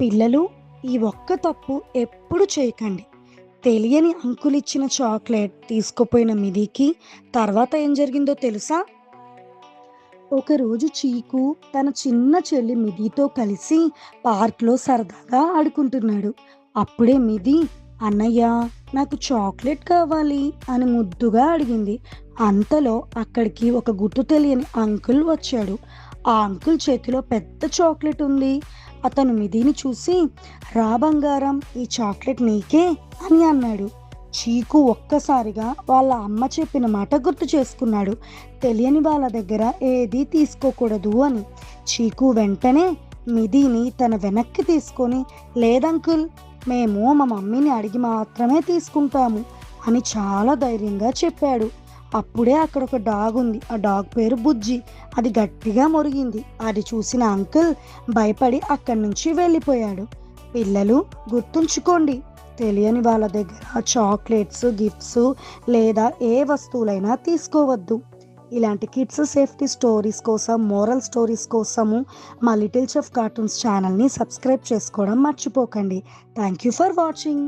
పిల్లలు, ఈ ఒక్క తప్పు ఎప్పుడు చేయకండి. తెలియని అంకుల్ ఇచ్చిన చాక్లెట్ తీసుకుపోయిన మిదికి తర్వాత ఏం జరిగిందో తెలుసా? ఒకరోజు చీకు తన చిన్న చెల్లి మిదితో కలిసి పార్క్లో సరదాగా ఆడుకుంటున్నాడు. అప్పుడే మిది, అన్నయ్య, నాకు చాక్లెట్ కావాలి అని ముద్దుగా అడిగింది. అంతలో అక్కడికి ఒక గుర్తు తెలియని అంకుల్ వచ్చాడు. ఆ అంకుల్ చేతిలో పెద్ద చాక్లెట్ ఉంది. అతను మిదిని చూసి, రా బంగారం, ఈ చాక్లెట్ నీకే అని అన్నాడు. చీకు ఒక్కసారిగా వాళ్ళ అమ్మ చెప్పిన మాట గుర్తు చేసుకున్నాడు. తెలియని వాళ్ళ దగ్గర ఏదీ తీసుకోకూడదు అని. చీకు వెంటనే మిదిని తన వెనక్కి తీసుకొని, లేదంకుల్, మేము మా మమ్మీని అడిగి మాత్రమే తీసుకుంటాము అని చాలా ధైర్యంగా చెప్పాడు. అప్పుడే అక్కడ ఒక డాగ్ ఉంది. ఆ డాగ్ పేరు బుజ్జి. అది గట్టిగా మొరిగింది. అది చూసిన అంకుల్ భయపడి అక్కడి నుంచి వెళ్ళిపోయాడు. పిల్లలు, గుర్తుంచుకోండి, తెలియని వాళ్ళ దగ్గర చాక్లెట్స్, గిఫ్ట్స్ లేదా ఏ వస్తువులైనా తీసుకోవద్దు. ఇలాంటి కిడ్స్ సేఫ్టీ స్టోరీస్ కోసం, మోరల్ స్టోరీస్ కోసము మా లిటిల్ చెఫ్ కార్టూన్స్ ఛానల్ని సబ్స్క్రైబ్ చేసుకోవడం మర్చిపోకండి. Thank you for watching.